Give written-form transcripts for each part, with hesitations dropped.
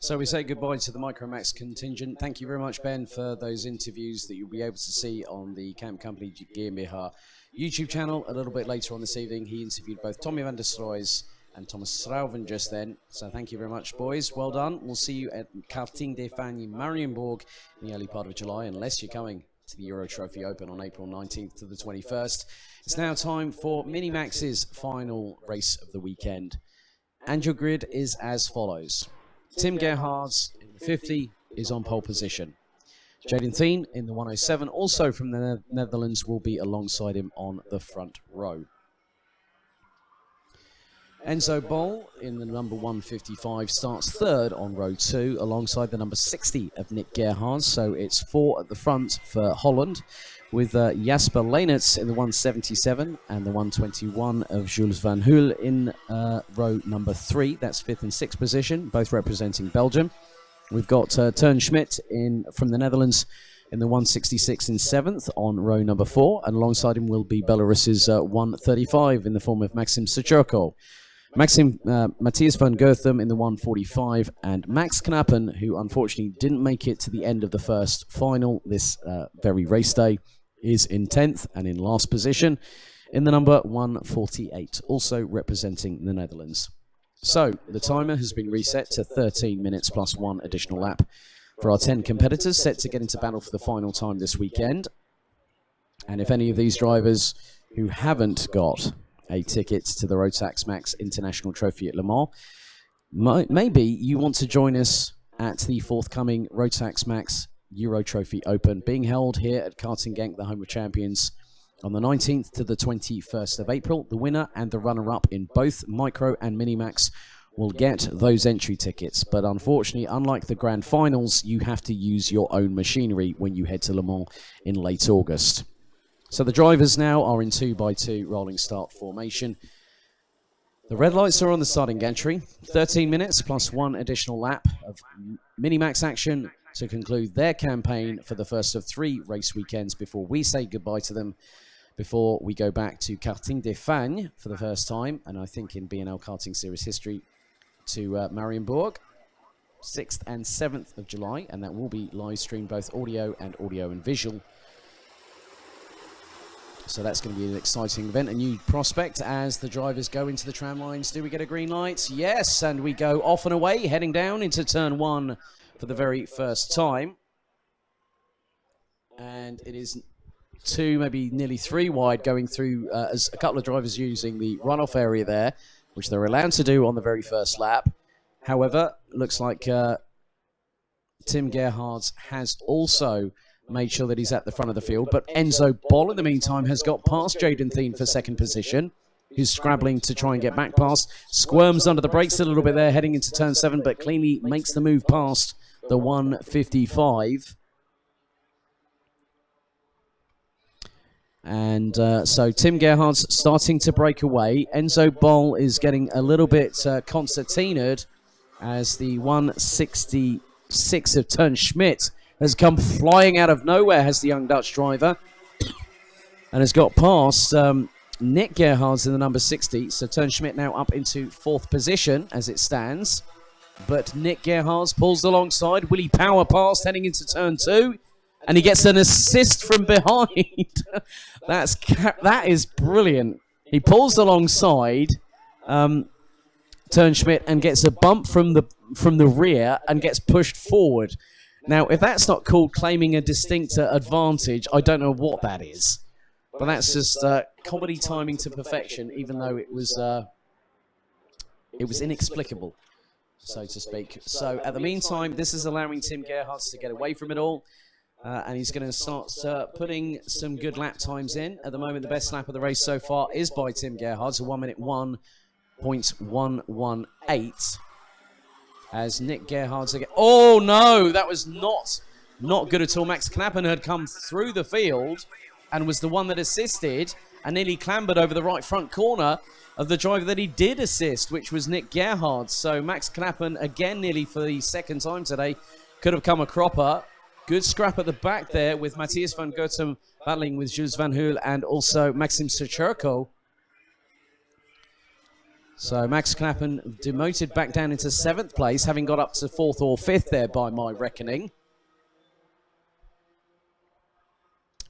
So we say goodbye to the Micromax contingent. Thank you very much, Ben, for those interviews that you'll be able to see on the Camp Company GmbH YouTube channel a little bit later on this evening. He interviewed both Tommy van der Stroys and Thomas Strauven just then. So thank you very much, boys. Well done. We'll see you at Karting des Fagnes in Marienburg in the early part of July, unless you're coming to the Euro Trophy Open on April 19th to the 21st. It's now time for Minimax's final race of the weekend. And your grid is as follows. Tim Gerhards in the 50 is on pole position. Jaden Thien in the 107, also from the Netherlands, will be alongside him on the front row. Enzo Bol in the number 155 starts third on row 2 alongside the number 60 of Nick Gerhards. So it's 4 at the front for Holland, with Jasper Leenerts in the 177 and the 121 of Jules Van Hul in row number 3. That's 5th and 6th position, both representing Belgium. We've got Teun Schmidt from the Netherlands in the 166 in 7th on row number 4, and alongside him will be Belarus's 135 in the form of Maxim Sucherko. Matthias van Goetham in the 145, and Max Knappen, who unfortunately didn't make it to the end of the first final this very race day, is in 10th and in last position in the number 148, also representing the Netherlands. So the timer has been reset to 13 minutes plus 1 additional lap for our 10 competitors set to get into battle for the final time this weekend. And if any of these drivers who haven't got a ticket to the Rotax Max International Trophy at Le Mans, maybe you want to join us at the forthcoming Rotax Max Euro Trophy Open, being held here at Karting Genk, the home of champions, on the 19th to the 21st of April. The winner and the runner-up in both Micro and Minimax will get those entry tickets. But unfortunately, unlike the grand finals, you have to use your own machinery when you head to Le Mans in late August. So the drivers now are in 2x2 rolling start formation. The red lights are on the starting gantry. 13 minutes plus 1 additional lap of Minimax action to conclude their campaign for the first of 3 race weekends before we say goodbye to them, before we go back to Karting des Fagnes for the first time, and I think in BNL Karting Series history, to Marienburg, 6th and 7th of July, and that will be live streamed, both audio and visual. So that's going to be an exciting event, a new prospect as the drivers go into the tram lines. Do we get a green light? Yes, and we go off and away, heading down into turn 1 for the very first time. And it is 2, maybe nearly 3 wide, going through as a couple of drivers using the runoff area there, which they're allowed to do on the very first lap. However, looks like Tim Gerhards has also made sure that he's at the front of the field, but Enzo Bol in the meantime has got past Jaden Thien for 2nd position, who's scrabbling to try and get back past, squirms under the brakes a little bit there heading into turn 7, but cleanly makes the move past the 155. And so Tim Gerhards starting to break away. Enzo Bol is getting a little bit concertinaed as the 166 of Teun Schmidt has come flying out of nowhere, has the young Dutch driver, and has got past Nick Gerhards in the number 60. So Teun Schmidt now up into 4th position as it stands. But Nick Gerhards pulls alongside. Will he power past heading into turn 2? And he gets an assist from behind. That is brilliant. He pulls alongside Teun Schmidt and gets a bump from the rear and gets pushed forward. Now, if that's not called claiming a distinct advantage, I don't know what that is. But that's just comedy timing to perfection, even though it was inexplicable, so to speak. So, at the meantime, this is allowing Tim Gerhards to get away from it all. And he's going to start putting some good lap times in. At the moment, the best lap of the race so far is by Tim Gerhards, a 1:01.118. As Nick Gerhards again. Oh no, that was not good at all. Max Knappen had come through the field and was the one that assisted and nearly clambered over the right front corner of the driver that he did assist, which was Nick Gerhards. So Max Knappen, again, nearly for the 2nd time today, could have come a cropper. Good scrap at the back there with Matthias van Goetham battling with Jules Van Hul and also Maxim Sucherko. So Max Knappen demoted back down into 7th place, having got up to 4th or 5th there by my reckoning.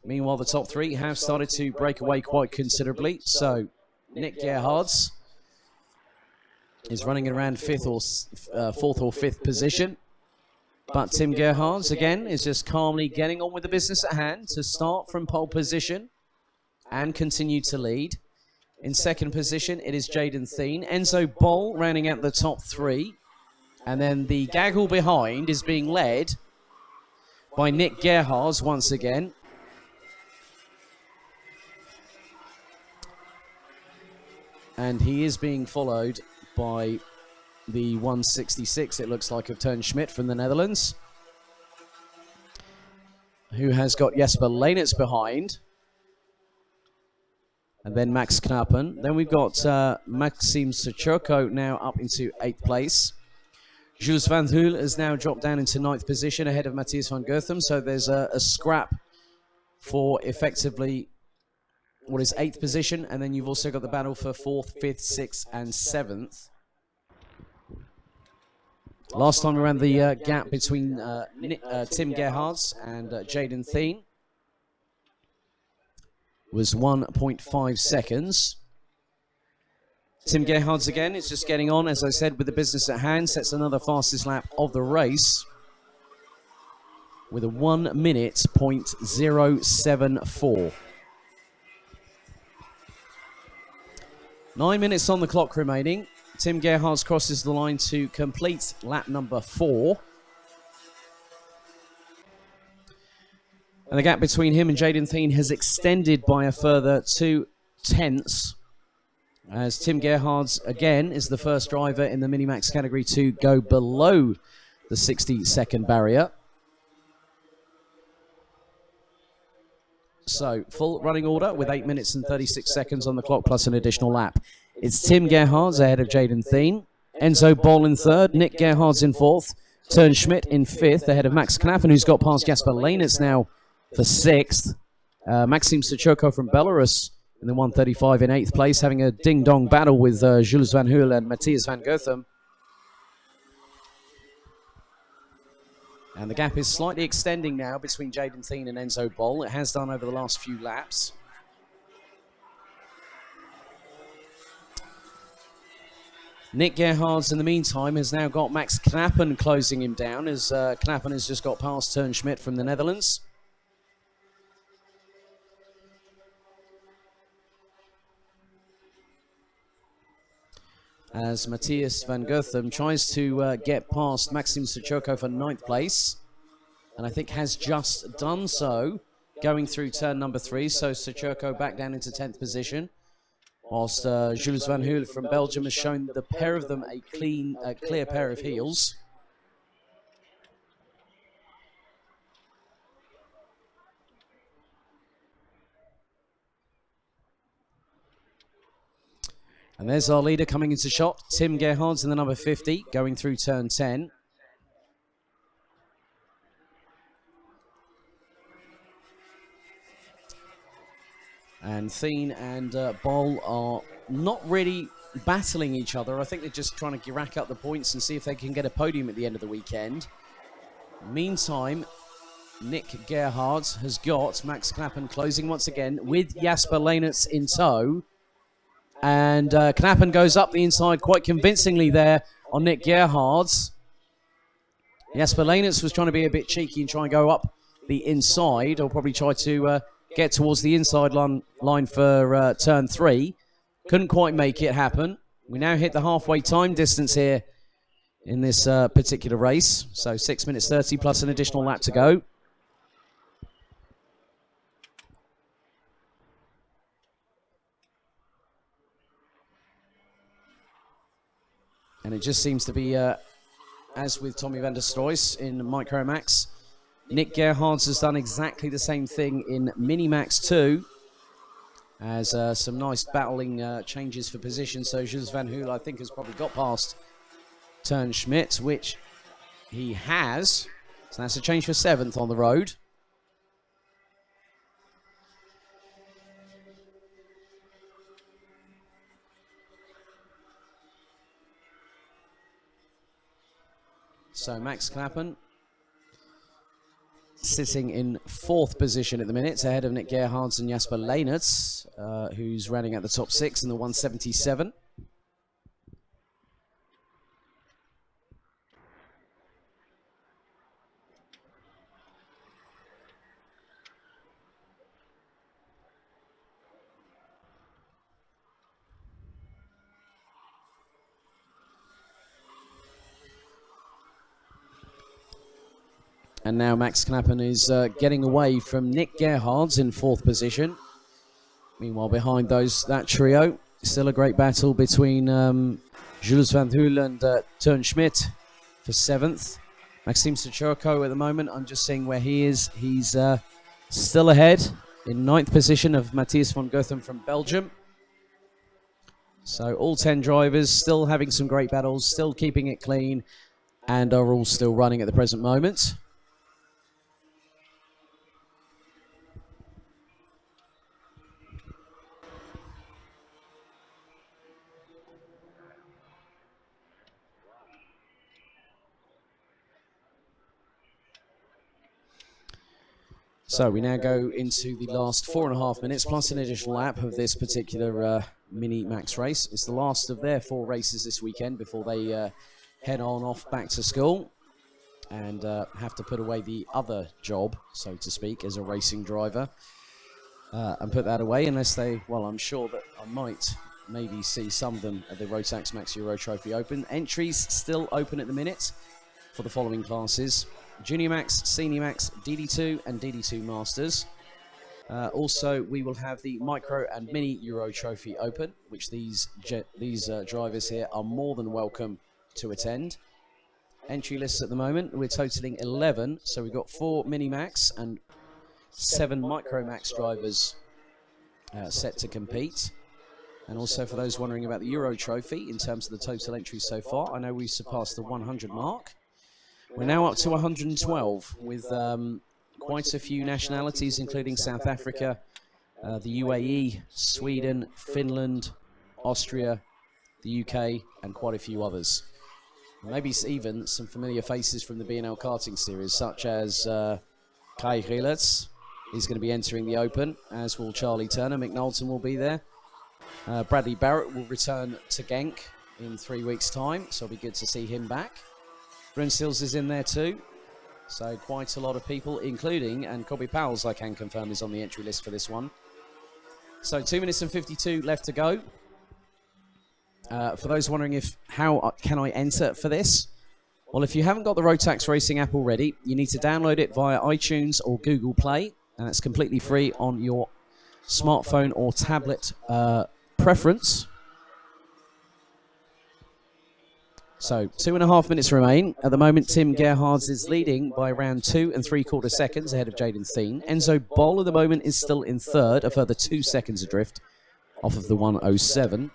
Meanwhile, the top 3 have started to break away quite considerably. So Nick Gerhards is running around 4th or 5th position. But Tim Gerhards, again, is just calmly getting on with the business at hand to start from pole position and continue to lead. In 2nd position, it is Jaden Thien. Enzo Boll rounding out the top 3. And then the gaggle behind is being led by Nick Gerhards once again. And he is being followed by the 166, it looks like, of Teun Schmidt from the Netherlands, who has got Jesper Leenitz behind. And then Max Knappen. Then we've got Maxime Sechurko now up into 8th place. Jules van Huel has now dropped down into 9th position ahead of Matthias van Goetham. So there's a scrap for effectively what is 8th position. And then you've also got the battle for 4th, 5th, 6th and 7th. Last time around, the gap between Tim Gerhards and Jaden Thien was 1.5 seconds. Tim Gerhards again is just getting on, as I said, with the business at hand. Sets another fastest lap of the race with a 1 minute .074. 9 minutes on the clock remaining. Tim Gerhards crosses the line to complete lap number 4. And the gap between him and Jaden Thien has extended by a further 2 tenths. As Tim Gerhards, again, is the first driver in the Minimax category to go below the 60-second barrier. So, full running order with 8 minutes and 36 seconds on the clock plus an additional lap. It's Tim Gerhards ahead of Jaden Thien. Enzo Boll in 3rd. Nick Gerhards in 4th. Teun Schmidt in 5th ahead of Max Knappen, who's got past Jesper Leenitz now for 6th. Maxime Sechurko from Belarus in the 135 in 8th place, having a ding-dong battle with Jules van Huel and Matthias van Goetham. And the gap is slightly extending now between Jaden Thien and Enzo Boll. It has done over the last few laps. Nick Gerhards, in the meantime, has now got Max Knappen closing him down, as Knappen has just got past Teun Schmidt from the Netherlands. As Matthias van Goetham tries to get past Maxime Sechurko for 9th place, and I think has just done so, going through turn number 3. So Sechurko back down into 10th position, whilst Jules van Huel from Belgium has shown the pair of them a clear pair of heels. And there's our leader coming into shot, Tim Gerhards in the number 50, going through turn 10. And Thien and Boll are not really battling each other. I think they're just trying to rack up the points and see if they can get a podium at the end of the weekend. Meantime, Nick Gerhards has got Max Knappen closing once again with Jesper Leenitz in tow. And Knappen goes up the inside quite convincingly there on Nick Gerhards. Jesper Leenitz was trying to be a bit cheeky and try and go up the inside, or probably try to get towards the inside line for turn 3. Couldn't quite make it happen. We now hit the halfway time distance here in this particular race. So 6 minutes 30 plus an additional lap to go. And it just seems to be, as with Tommy van der Stoys in Micromax, Nick Gerhards has done exactly the same thing in Minimax 2, as some nice battling changes for position. So Jules van Huel, I think, has probably got past Teun Schmidt, which he has. So that's a change for 7th on the road. So Max Knappen sitting in 4th position at the minute, ahead of Nick Gerhards and Jasper Leynertz, who's running at the top 6 in the 177. And now Max Knappen is getting away from Nick Gerhards in 4th position. Meanwhile, behind that trio, still a great battle between Jules van Hul and Teun Schmidt for 7th. Maxime Sachurko at the moment, I'm just seeing where he is. He's still ahead in 9th position of Matthias van Gotham from Belgium. So all 10 drivers still having some great battles, still keeping it clean, and are all still running at the present moment. So we now go into the last 4.5 minutes plus an additional lap of this particular mini max race. It's the last of their 4 races this weekend before they head on off back to school and have to put away the other job, so to speak, as a racing driver and put that away unless they, well, I'm sure that I might maybe see some of them at the Rotax Max Euro Trophy Open. Entries still open at the minute for the following classes: Junior Max, Senior Max, DD2 and DD2 Masters. Also, we will have the Micro and Mini Euro Trophy Open, which these drivers here are more than welcome to attend. Entry lists at the moment, we're totaling 11, so we've got 4 Mini Max and 7 Micro Max drivers set to compete. And also, for those wondering about the Euro Trophy, in terms of the total entries so far, I know we've surpassed the 100 mark. We're now up to 112 with quite a few nationalities, including South Africa, the UAE, Sweden, Finland, Austria, the UK, and quite a few others. Maybe even some familiar faces from the BNL karting series, such as Kai Gilets. He's going to be entering the Open, as will Charlie Turner. Mick Knowlton will be there. Bradley Barrett will return to Genk in 3 weeks' time, so it'll be good to see him back. Bryn Stills is in there too, so quite a lot of people, including, and Kobe Powell's, I can confirm, is on the entry list for this one. So 2 minutes and 52 left to go. For those wondering how can I enter for this? Well, if you haven't got the Rotax Racing app already, you need to download it via iTunes or Google Play, and it's completely free on your smartphone or tablet preference. So 2.5 minutes remain. At the moment, Tim Gerhards is leading by around 2 3/4 seconds ahead of Jaden Thien. Enzo Boll at the moment is still in 3rd, a further 2 seconds adrift off of the 107.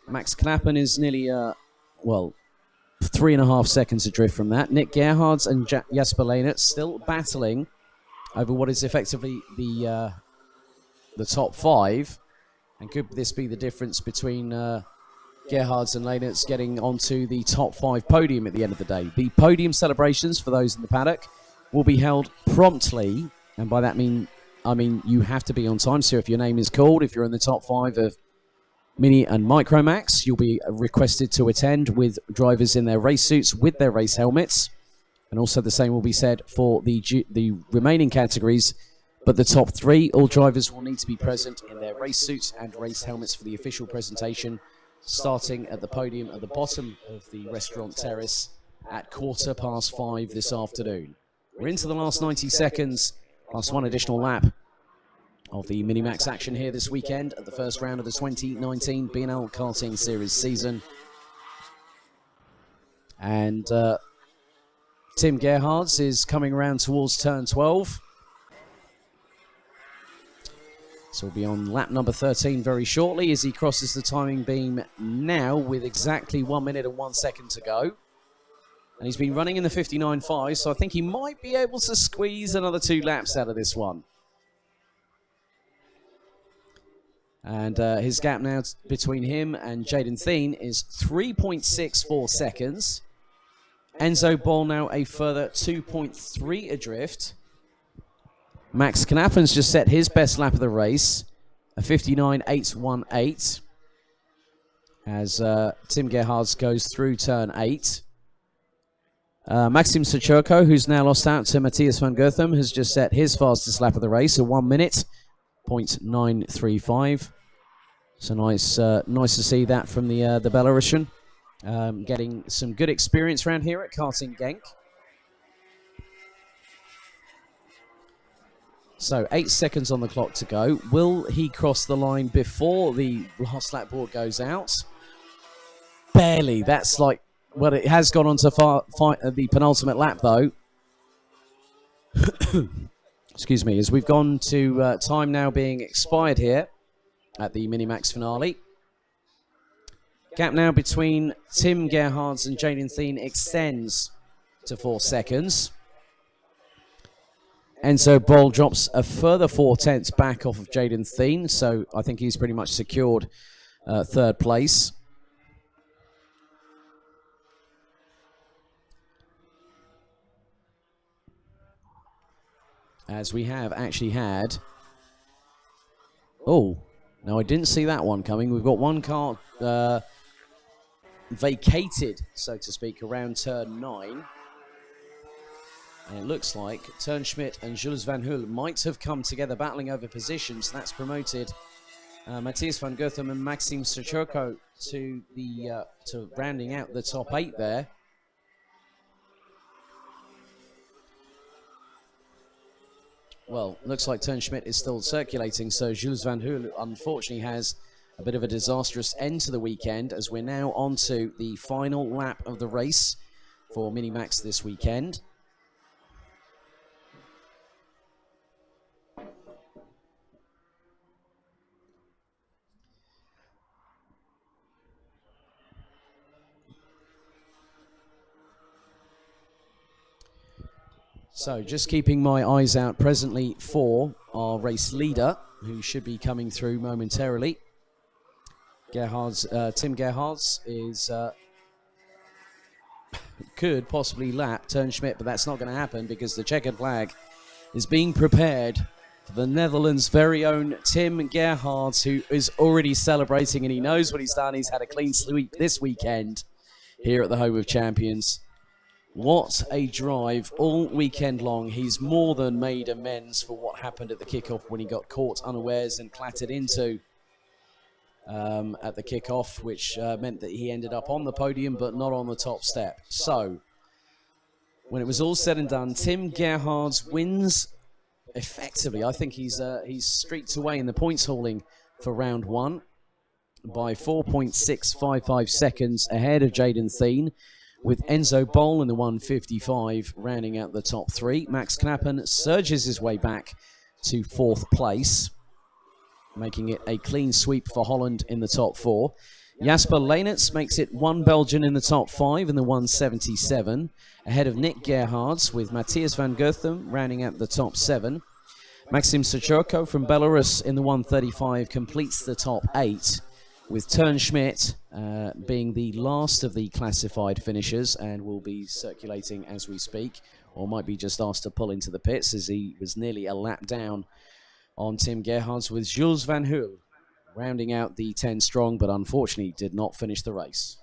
Max Knappen is nearly, 3.5 seconds adrift from that. Nick Gerhards and Jasper Leynertz still battling over what is effectively the top 5. And could this be the difference between Gerhards and Leynertz getting onto the top 5 podium at the end of the day? The podium celebrations for those in the paddock will be held promptly, and by that I mean you have to be on time. So if your name is called, if you're in the top 5 of Mini and Micro Max, you'll be requested to attend with drivers in their race suits with their race helmets. And also the same will be said for the remaining categories. But the top 3, all drivers will need to be present in their race suits and race helmets for the official presentation, starting at the podium at the bottom of the restaurant terrace at 5:15 this afternoon. We're into the last 90 seconds, plus 1 additional lap of the Minimax action here this weekend at the first round of the 2019 BNL Karting Series season. And Tim Gerhards is coming around towards turn 12. So we'll be on lap number 13 very shortly as he crosses the timing beam now with exactly 1 minute and 1 second to go. And he's been running in the 59.5, so I think he might be able to squeeze another 2 laps out of this one. And his gap now between him and Jaden Thien is 3.64 seconds. Enzo Ball now a further 2.3 adrift. Max Knappen's just set his best lap of the race, a 59.818, as Tim Gerhards goes through turn 8. Maxim Sochurko, who's now lost out to Matthias van Goetham, has just set his fastest lap of the race, a 1 minute, 0.935. So nice to see that from the Belarusian. Getting some good experience around here at Karting Genk. So 8 seconds on the clock to go. Will he cross the line before the last lap board goes out? Barely. That's like, well, it has gone on to the penultimate lap, though. Excuse me, as we've gone to time now being expired here at the Minimax finale. Gap now between Tim Gerhards and Jaden Thien extends to 4 seconds. Enzo Ball drops a further 0.4 back off of Jaden Thien, so I think he's pretty much secured third place. As we have actually had... Oh, no, I didn't see that one coming. We've got one car vacated, so to speak, around turn 9. And it looks like Turnschmidt and Jules Van Hul might have come together battling over positions. That's promoted Matthias van Goetham and Maxim Sochurko to rounding out the top 8 there. Well, looks like Turnschmidt is still circulating, so Jules Van Hul unfortunately has a bit of a disastrous end to the weekend, as we're now on to the final lap of the race for Minimax this weekend. So just keeping my eyes out presently for our race leader, who should be coming through momentarily. Tim Gerhards is could possibly lap Turnschmidt, but that's not going to happen because the checkered flag is being prepared for the Netherlands' very own Tim Gerhards, who is already celebrating, and he knows what he's done. He's had a clean sweep this weekend here at the Home of Champions. What a drive all weekend long. He's more than made amends for what happened at the kickoff when he got caught unawares and clattered into at the kickoff, which meant that he ended up on the podium but not on the top step. So, when it was all said and done, Tim Gerhards wins effectively. I think he's streaked away in the points hauling for round 1 by 4.655 seconds ahead of Jaden Thien, with Enzo Bol in the 155 rounding out the top 3. Max Knappen surges his way back to 4th place, making it a clean sweep for Holland in the top 4. Jasper Leenerts makes it 1 Belgian in the top 5 in the 177, ahead of Nick Gerhards, with Matthias van Goetham rounding out the top 7. Maxim Sochurko from Belarus in the 135 completes the top 8, with Turnschmidt being the last of the classified finishers and will be circulating as we speak, or might be just asked to pull into the pits, as he was nearly a lap down on Tim Gerhards, with Jules Van Hul rounding out the 10 strong, but unfortunately did not finish the race.